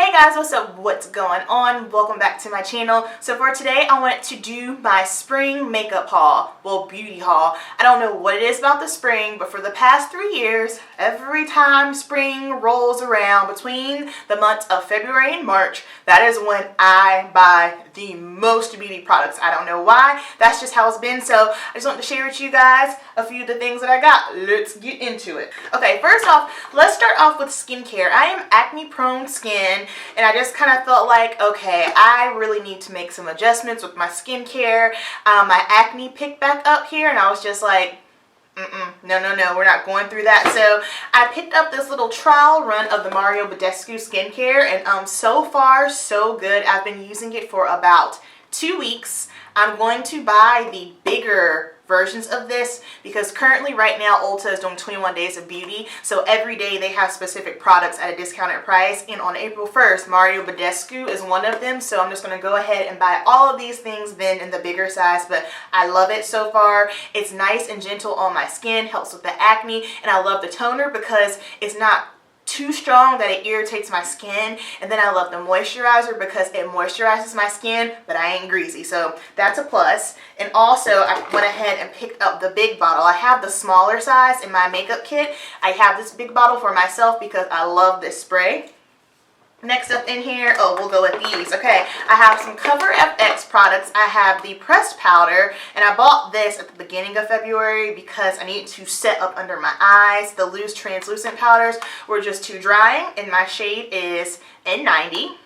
Hey guys, what's up? What's going on? Welcome back to my channel. So for today, I wanted to do my spring makeup haul. Well, beauty haul. I don't know what it is about the spring, but for the past 3 years, every time spring rolls around between the months of February and March, that is when I buy the most beauty products. I don't know why. That's just how it's been. So I just wanted to share with you guys a few of the things that I got. Let's get into it. Okay, first off, let's start off with skincare. I am acne prone skin. And I just kind of felt like, okay, I really need to make some adjustments with my skincare. My acne picked back up here, and I was just like, no, we're not going through that. So I picked up this little trial run of the Badescu skincare, and so far, so good. I've been using it for about 2 weeks. I'm going to buy the bigger versions of this because currently right now Ulta is doing 21 days of beauty, so every day they have specific products at a discounted price, and on April 1st Badescu is one of them. So I'm just going to go ahead and buy all of these things then in the bigger size, but I love it so far. It's nice and gentle on my skin, helps with the acne, and I love the toner because it's not too strong that it irritates my skin. And then I love the moisturizer because it moisturizes my skin, but I ain't greasy, so that's a plus. And also I went ahead and picked up the big bottle. I have the smaller size in my makeup kit. I have this big bottle for myself because I love this spray. Next up in here, we'll go with these. Okay, I have some Cover FX products. I have the pressed powder, and I bought this at the beginning of February because I needed to set up under my eyes. The loose translucent powders were just too drying, and my shade is N90.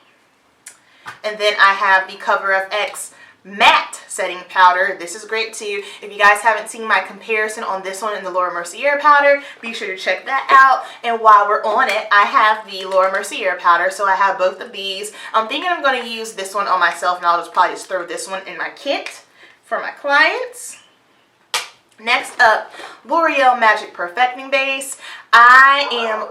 And then I have the Cover FX matte setting powder. This is great too. If you guys haven't seen my comparison on this one and the Laura Mercier powder, be sure to check that out. And while we're on it, I have the Laura Mercier powder, so I have both of these. I'm thinking I'm going to use this one on myself, and I'll just probably just throw this one in my kit for my clients. Next up, L'Oreal Magic Perfecting Base. Why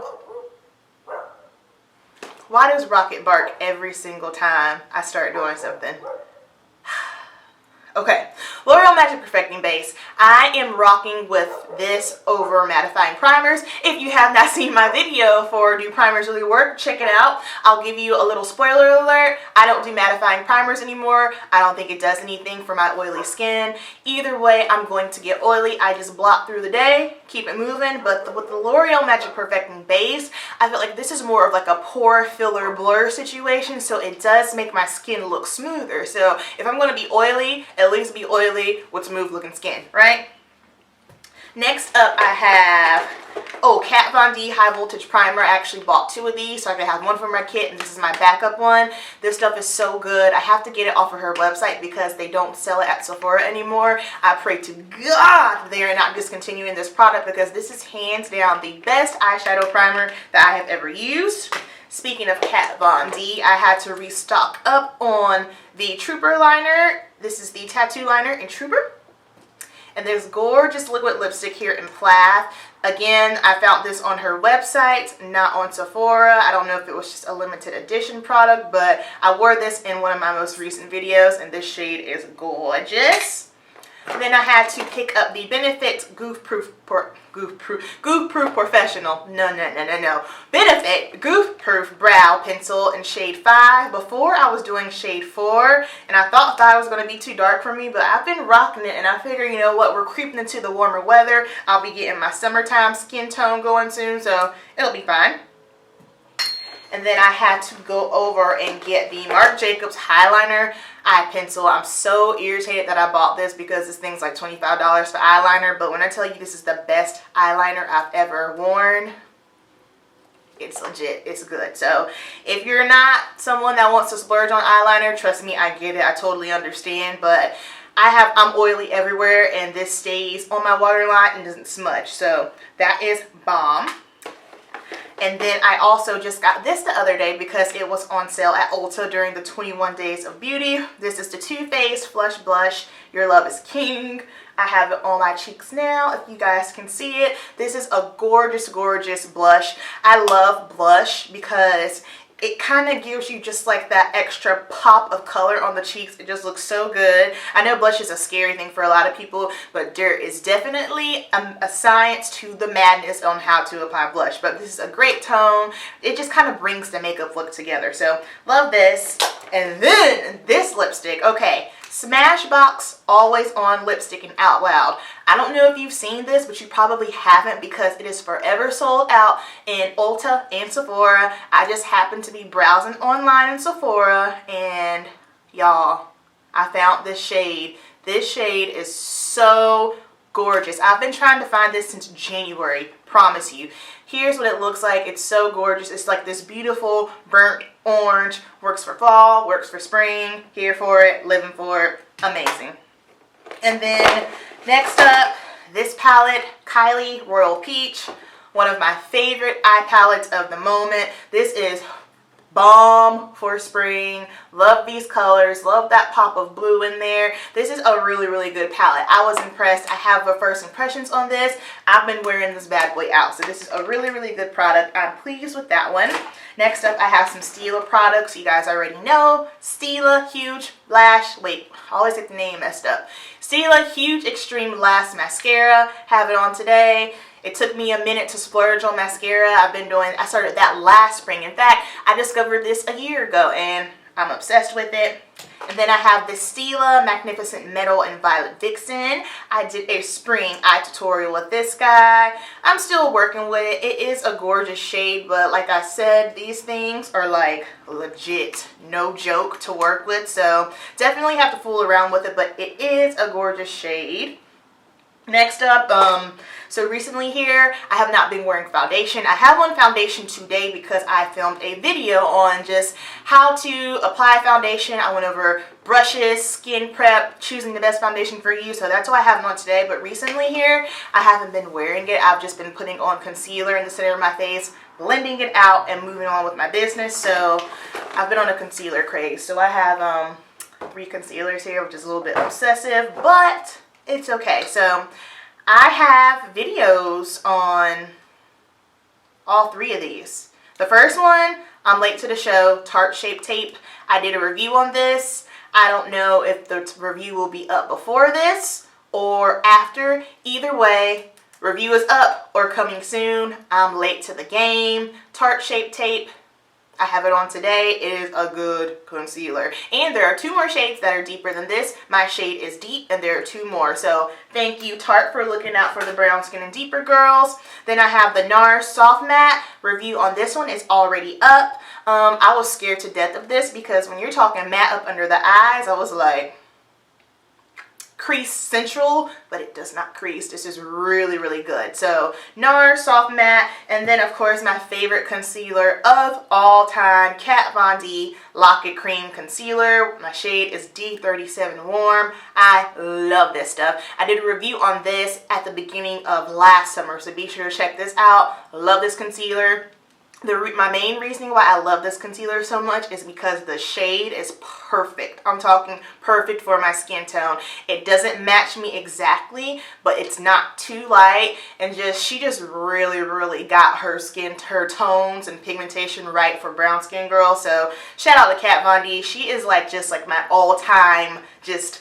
does Rocket bark every single time I start doing something? Okay, L'Oreal Magic Perfecting Base. I am rocking with this over mattifying primers. If you have not seen my video for Do Primers Really Work, check it out. I'll give you a little spoiler alert. I don't do mattifying primers anymore. I don't think it does anything for my oily skin. Either way, I'm going to get oily. I just blot through the day, keep it moving. But with the L'Oreal Magic Perfecting Base, I feel like this is more of like a pore filler blur situation, so it does make my skin look smoother. So if I'm going to be oily, at least be oily with smooth looking skin, right? Next up I have, Kat Von D High Voltage Primer. I actually bought 2 of these so I can have one for my kit, and this is my backup one. This stuff is so good. I have to get it off of her website because they don't sell it at Sephora anymore. I pray to God they are not discontinuing this product because this is hands down the best eyeshadow primer that I have ever used. Speaking of Kat Von D, I had to restock up on the Trooper liner. This is the tattoo liner in Trooper. And there's gorgeous liquid lipstick here in Plath. Again, I found this on her website, not on Sephora. I don't know if it was just a limited edition product, but I wore this in one of my most recent videos, and this shade is gorgeous. Then I had to pick up the Benefit Goof Proof Professional. No. Benefit Goof Proof Brow Pencil in shade 5. Before I was doing shade 4, and I thought 5 was going to be too dark for me, but I've been rocking it, and I figure, you know what, we're creeping into the warmer weather. I'll be getting my summertime skin tone going soon, so it'll be fine. And then I had to go over and get the Marc Jacobs Highliner eye pencil. I'm so irritated that I bought this because this thing's like $25 for eyeliner. But when I tell you this is the best eyeliner I've ever worn, it's legit. It's good. So if you're not someone that wants to splurge on eyeliner, trust me, I get it. I totally understand. But I'm oily everywhere, and this stays on my waterline and doesn't smudge. So that is bomb. And then I also just got this the other day because it was on sale at Ulta during the 21 days of beauty. This is the Too Faced Flush Blush. Your Love is King. I have it on my cheeks now, if you guys can see it. This is a gorgeous, gorgeous blush. I love blush because it kind of gives you just like that extra pop of color on the cheeks. It just looks so good. I know blush is a scary thing for a lot of people, but there is definitely a science to the madness on how to apply blush. But this is a great tone. It just kind of brings the makeup look together. So love this. And then this lipstick. Okay, Smashbox Always On Lipstick in Out Loud. I don't know if you've seen this, but you probably haven't because it is forever sold out in Ulta and Sephora. I just happened to be browsing online in Sephora, and y'all, I found this shade. This shade is so gorgeous. I've been trying to find this since January, promise you. Here's what it looks like. It's so gorgeous. It's like this beautiful burnt orange. Works for fall, works for spring. Here for it, living for it. Amazing. And then next up, this palette, Kylie Royal Peach. One of my favorite eye palettes of the moment. This is bomb for spring. Love these colors. Love that pop of blue in there. This is a really, really good palette. I was impressed. I have the first impressions on this. I've been wearing this bad boy out. So this is a really, really good product. I'm pleased with that one. Next up, I have some Stila products. You guys already know. Stila Huge Lash. Wait, I always get the name messed up. Stila Huge Extreme Lash Mascara. Have it on today. It took me a minute to splurge on mascara. I started that last spring. In fact, I discovered this a year ago and I'm obsessed with it. And then I have this Stila Magnificent Metal and Violet Vixen. I did a spring eye tutorial with this guy. I'm still working with it. It is a gorgeous shade, but like I said, these things are like legit, no joke to work with. So definitely have to fool around with it, but it is a gorgeous shade. Next up, so recently here, I have not been wearing foundation. I have on foundation today because I filmed a video on just how to apply foundation. I went over brushes, skin prep, choosing the best foundation for you. So that's why I have it on today. But recently here, I haven't been wearing it. I've just been putting on concealer in the center of my face, blending it out, and moving on with my business. So I've been on a concealer craze. So I have 3 concealers here, which is a little bit obsessive, but it's okay. So I have videos on all 3 of these. The first one, I'm late to the show, Tarte Shape Tape. I did a review on this. I don't know if the review will be up before this or after. Either way, review is up or coming soon. I'm late to the game. Tarte Shape Tape. I have it on today. It is a good concealer. And there are 2 more shades that are deeper than this. My shade is deep and there are 2 more. So thank you, Tarte, for looking out for the brown skin and deeper girls. Then I have the NARS Soft Matte. Review on this one is already up. I was scared to death of this because when you're talking matte up under the eyes, I was like, crease central, but it does not crease. This is really, really good. So NARS Soft Matte, and then of course my favorite concealer of all time, Kat Von D Lock It Cream Concealer. My shade is D37 Warm. I love this stuff. I did a review on this at the beginning of last summer, so be sure to check this out. Love this concealer. My main reasoning why I love this concealer so much is because the shade is perfect. I'm talking perfect for my skin tone. It doesn't match me exactly, but it's not too light, and she just really, really got her tones and pigmentation right for brown skin girls. So shout out to Kat Von D. She is just like my all-time, just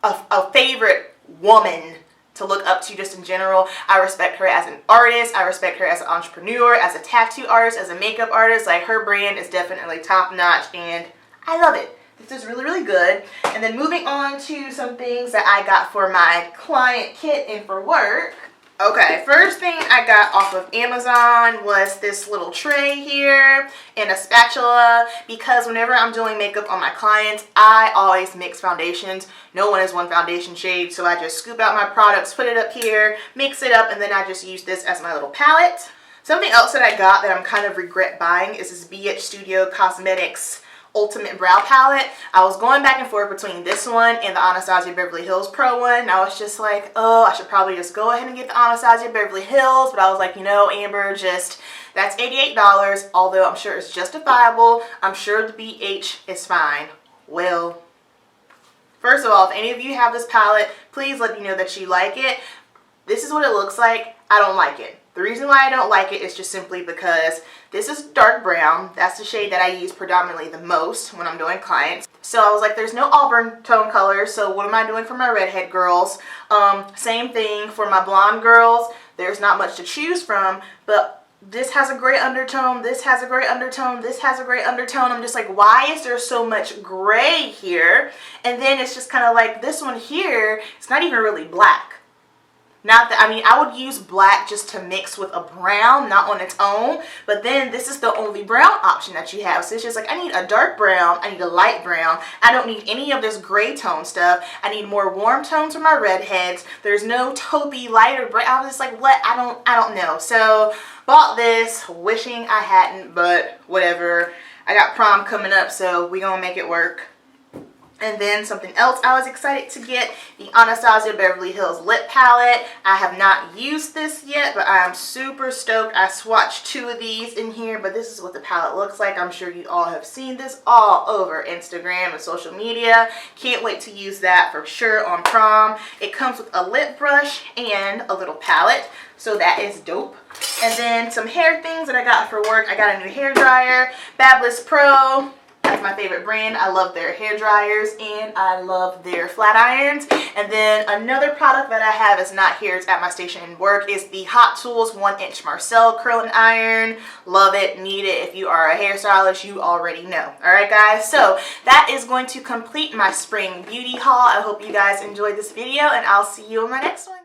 a favorite woman to look up to just in general. I respect her as an artist. I respect her as an entrepreneur, as a tattoo artist, as a makeup artist. Like, her brand is definitely top notch and I love it. This is really, really good. And then moving on to some things that I got for my client kit and for work. Okay, first thing I got off of Amazon was this little tray here and a spatula, because whenever I'm doing makeup on my clients, I always mix foundations. No one has one foundation shade, so I just scoop out my products, put it up here, mix it up, and then I just use this as my little palette. Something else that I got that I'm kind of regret buying is this BH Studio Cosmetics Ultimate Brow Palette. I was going back and forth between this one and the Anastasia Beverly Hills Pro one. And I was just like, oh, I should probably just go ahead and get the Anastasia Beverly Hills. But I was like, you know, Amber, that's $88. Although I'm sure it's justifiable. I'm sure the BH is fine. Well, first of all, if any of you have this palette, please let me know that you like it. This is what it looks like. I don't like it. The reason why I don't like it is just simply because this is dark brown. That's the shade that I use predominantly the most when I'm doing clients. So I was like, there's no auburn tone colors, so what am I doing for my redhead girls? Same thing for my blonde girls. There's not much to choose from, but this has a gray undertone, this has a gray undertone, this has a gray undertone. I'm just like, why is there so much gray here? And then it's just kind of like this one here, it's not even really black. Not that, I mean, I would use black just to mix with a brown, not on its own, but then this is the only brown option that you have. So it's just like, I need a dark brown, I need a light brown, I don't need any of this gray tone stuff, I need more warm tones for my redheads, there's no taupey lighter brown. I was just like, what? I don't know. So bought this, wishing I hadn't, but whatever. I got prom coming up, so we gonna make it work. And then something else I was excited to get, the Anastasia Beverly Hills Lip Palette. I have not used this yet, but I am super stoked. I swatched 2 of these in here, but this is what the palette looks like. I'm sure you all have seen this all over Instagram and social media. Can't wait to use that for sure on prom. It comes with a lip brush and a little palette, so that is dope. And then some hair things that I got for work. I got a new hair dryer, Babliss Pro. That's my favorite brand. I love their hair dryers and I love their flat irons. And then another product that I have is not here, it's at my station in work, is the Hot Tools 1-inch Marcel curling iron. Love it, need it. If you are a hairstylist, you already know. Alright guys, so that is going to complete my spring beauty haul. I hope you guys enjoyed this video and I'll see you in my next one.